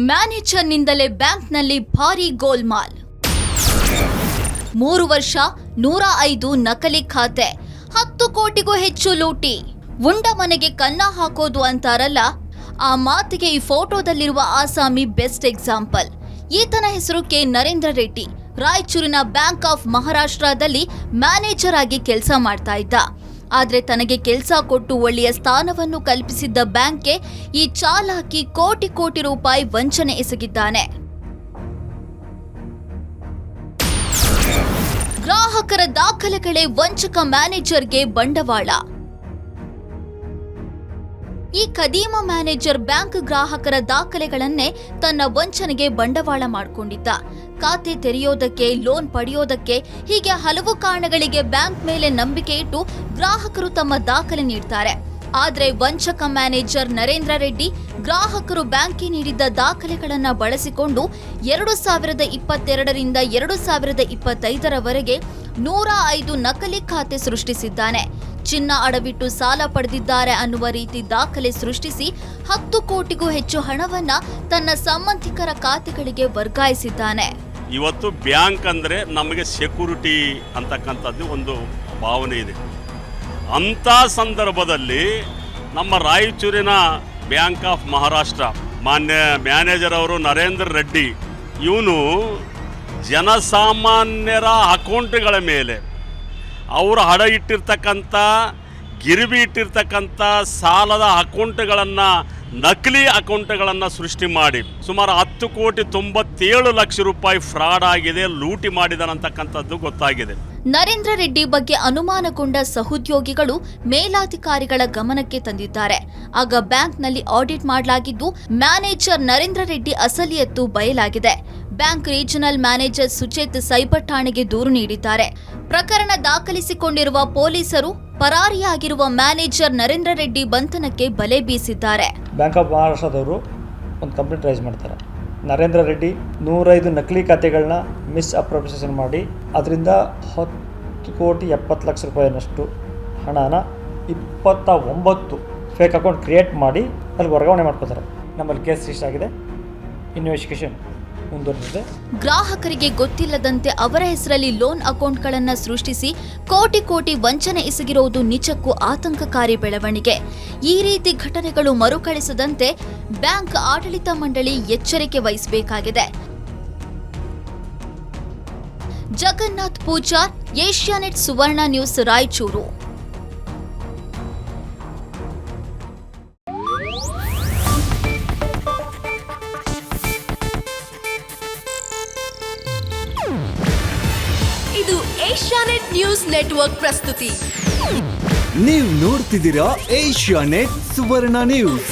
ಮ್ಯಾನೇಜರ್ನಿಂದಲೇ ಬ್ಯಾಂಕ್ನಲ್ಲಿ ಭಾರೀ ಗೋಲ್ಮಾಲ್. 3 ವರ್ಷ 105 ನಕಲಿ ಖಾತೆ, 10 ಕೋಟಿಗೂ ಹೆಚ್ಚು ಲೂಟಿ. ಉಂಡ ಮನೆಗೆ ಕನ್ನ ಹಾಕೋದು ಅಂತಾರಲ್ಲ, ಆ ಮಾತಿಗೆ ಈ ಫೋಟೋದಲ್ಲಿರುವ ಆಸಾಮಿ ಬೆಸ್ಟ್ ಎಕ್ಸಾಂಪಲ್. ಈತನ ಹೆಸರು ಕೆ ನರೇಂದ್ರ ರೆಡ್ಡಿ. ರಾಯಚೂರಿನ ಬ್ಯಾಂಕ್ ಆಫ್ ಮಹಾರಾಷ್ಟ್ರದಲ್ಲಿ ಮ್ಯಾನೇಜರ್ ಆಗಿ ಕೆಲಸ ಮಾಡ್ತಾ ಇದ್ದ. ಆದ್ರೆ ತನಗೆ ಕೆಲಸ ಕೊಟ್ಟು ಒಳ್ಳೆಯ ಸ್ಥಾನವನ್ನು ಕಲ್ಪಿಸಿದ್ದ ಬ್ಯಾಂಕ್ಗೆ ಈ ಚಾಲಾಕಿ ಕೋಟಿ ಕೋಟಿ ರೂಪಾಯಿ ವಂಚನೆ ಎಸಗಿದ್ದಾನೆ. ಗ್ರಾಹಕರ ದಾಖಲೆಗಳೇ ವಂಚಕ ಮ್ಯಾನೇಜರ್ಗೆ ಬಂಡವಾಳ. ಈ ಕದೀಮ ಮ್ಯಾನೇಜರ್ ಬ್ಯಾಂಕ್ ಗ್ರಾಹಕರ ದಾಖಲೆಗಳನ್ನೇ ತನ್ನ ವಂಚನೆಗೆ ಬಂಡವಾಳ ಮಾಡಿಕೊಂಡಿದ್ದ. ಖಾತೆ ತೆರೆಯೋದಕ್ಕೆ, ಲೋನ್ ಪಡೆಯೋದಕ್ಕೆ, ಹೀಗೆ ಹಲವು ಕಾರಣಗಳಿಗೆ ಬ್ಯಾಂಕ್ ಮೇಲೆ ನಂಬಿಕೆ ಇಟ್ಟು ಗ್ರಾಹಕರು ತಮ್ಮ ದಾಖಲೆ ನೀಡ್ತಾರೆ. ಆದ್ರೆ ವಂಚಕ ಮ್ಯಾನೇಜರ್ ನರೇಂದ್ರ ರೆಡ್ಡಿ ಗ್ರಾಹಕರು ಬ್ಯಾಂಕ್ಗೆ ನೀಡಿದ್ದ ದಾಖಲೆಗಳನ್ನ ಬಳಸಿಕೊಂಡು 2022ರಿಂದ 2025ರವರೆಗೆ 105 ನಕಲಿ ಖಾತೆ ಸೃಷ್ಟಿಸಿದ್ದಾನೆ. ಚಿನ್ನ ಅಡವಿಟ್ಟು ಸಾಲ ಪಡೆದಿದ್ದಾರೆ ಅನ್ನುವ ರೀತಿ ದಾಖಲೆ ಸೃಷ್ಟಿಸಿ 10 ಕೋಟಿಗೂ ಹೆಚ್ಚು ಹಣವನ್ನ ತನ್ನ ಸಂಬಂಧಿಕರ ಖಾತೆಗಳಿಗೆ ವರ್ಗಾಯಿಸಿದ್ದಾನೆ. ಇವತ್ತು ಬ್ಯಾಂಕ್ ಅಂದರೆ ನಮಗೆ ಸೆಕ್ಯೂರಿಟಿ ಅಂತಕ್ಕಂಥದ್ದು ಒಂದು ಭಾವನೆ ಇದೆ. ಅಂಥ ಸಂದರ್ಭದಲ್ಲಿ ನಮ್ಮ ರಾಯಚೂರಿನ ಬ್ಯಾಂಕ್ ಆಫ್ ಮಹಾರಾಷ್ಟ್ರ ಮಾನ್ಯ ಮ್ಯಾನೇಜರ್ ಅವರು ನರೇಂದ್ರ ರೆಡ್ಡಿ, ಇವನು ಜನಸಾಮಾನ್ಯರ ಅಕೌಂಟ್ಗಳ ಮೇಲೆ ಅವರು ಹಡ ಇಟ್ಟಿರ್ತಕ್ಕಂಥ, ಗಿರಿವಿ ಇಟ್ಟಿರ್ತಕ್ಕಂಥ ಸಾಲದ ಅಕೌಂಟ್ಗಳನ್ನು, ನಕಲಿ ಅಕೌಂಟ್ಗಳನ್ನು ಸೃಷ್ಟಿ ಮಾಡಿ ಸುಮಾರು 10 ಕೋಟಿ 97 ಲಕ್ಷ ರೂಪಾಯಿ ಫ್ರಾಡ್ ಆಗಿದೆ, ಲೂಟಿ ಮಾಡಿದನಂತಕ್ಕಂಥದ್ದು ಗೊತ್ತಾಗಿದೆ. ನರೇಂದ್ರ ರೆಡ್ಡಿ ಬಗ್ಗೆ ಅನುಮಾನಗೊಂಡ ಸಹೋದ್ಯೋಗಿಗಳು ಮೇಲಾಧಿಕಾರಿಗಳ ಗಮನಕ್ಕೆ ತಂದಿದ್ದಾರೆ. ಆಗ ಬ್ಯಾಂಕ್ನಲ್ಲಿ ಆಡಿಟ್ ಮಾಡಲಾಗಿದ್ದು ಮ್ಯಾನೇಜರ್ ನರೇಂದ್ರ ರೆಡ್ಡಿ ಅಸಲಿಯತ್ತು ಬಯಲಾಗಿದೆ. ಬ್ಯಾಂಕ್ ರೀಜನಲ್ ಮ್ಯಾನೇಜರ್ ಸುಚೇತ್ ಸೈಬರ್ ಠಾಣೆಗೆ ದೂರು ನೀಡಿದ್ದಾರೆ. ಪ್ರಕರಣ ದಾಖಲಿಸಿಕೊಂಡಿರುವ ಪೊಲೀಸರು ಪರಾರಿಯಾಗಿರುವ ಮ್ಯಾನೇಜರ್ ನರೇಂದ್ರ ರೆಡ್ಡಿ ಬಂಧನಕ್ಕೆ ಬಲೆ ಬೀಸಿದ್ದಾರೆ. ಬ್ಯಾಂಕ್ ಆಫ್ ಮಹಾರಾಷ್ಟ್ರದವರು ಒಂದು ಕಂಪ್ಲೇಂಟ್ ರೈಸ್ ಮಾಡ್ತಾರೆ. ನರೇಂದ್ರ ರೆಡ್ಡಿ 105 ನಕಲಿ ಖಾತೆಗಳನ್ನ ಮಿಸ್ ಅಪ್ರೋಪ್ರಿಯೇಷನ್ ಮಾಡಿ ಅದರಿಂದ 10 ಕೋಟಿ 70 ಲಕ್ಷ ರೂಪಾಯಿನಷ್ಟು ಹಣನ 29 ಫೇಕ್ ಅಕೌಂಟ್ ಕ್ರಿಯೇಟ್ ಮಾಡಿ ಅಲ್ಲಿ ವರ್ಗಾವಣೆ ಮಾಡ್ಕೋತಾರೆ. ನಮ್ಮಲ್ಲಿ ಕೇಸ್ ರಿಜಿಸ್ಟರ್ ಆಗಿದೆ, ಇನ್ವೆಸ್ಟಿಗೇಷನ್ ಮುಂದುವರೆದಿದೆ. ಗ್ರಾಹಕರಿಗೆ ಗೊತ್ತಿಲ್ಲದಂತೆ ಅವರ ಹೆಸರಲ್ಲಿ ಲೋನ್ ಅಕೌಂಟ್ಗಳನ್ನು ಸೃಷ್ಟಿಸಿ ಕೋಟಿ ಕೋಟಿ ವಂಚನೆ ಎಸಗಿರುವುದು ನಿಜಕ್ಕೂ ಆತಂಕಕಾರಿ ಬೆಳವಣಿಗೆ. ಈ ರೀತಿ ಘಟನೆಗಳು ಮರುಕಳಿಸದಂತೆ ಬ್ಯಾಂಕ್ ಆಡಳಿತ ಮಂಡಳಿ ಎಚ್ಚರಿಕೆ ವಹಿಸಬೇಕಾಗಿದೆ. ಜಗನ್ನಾಥ್ ಪೂಜಾರ್, ಏಷ್ಯಾನೆಟ್ ಸುವರ್ಣ ನ್ಯೂಸ್, ರಾಯಚೂರು. ಇದು ಏಷ್ಯಾನೆಟ್ ನ್ಯೂಸ್ ನೆಟ್ವರ್ಕ್ ಪ್ರಸ್ತುತಿ. ನೀವು ನೋಡ್ತಿದ್ದೀರಾ ಏಷ್ಯಾನೆಟ್ ಸುವರ್ಣ ನ್ಯೂಸ್.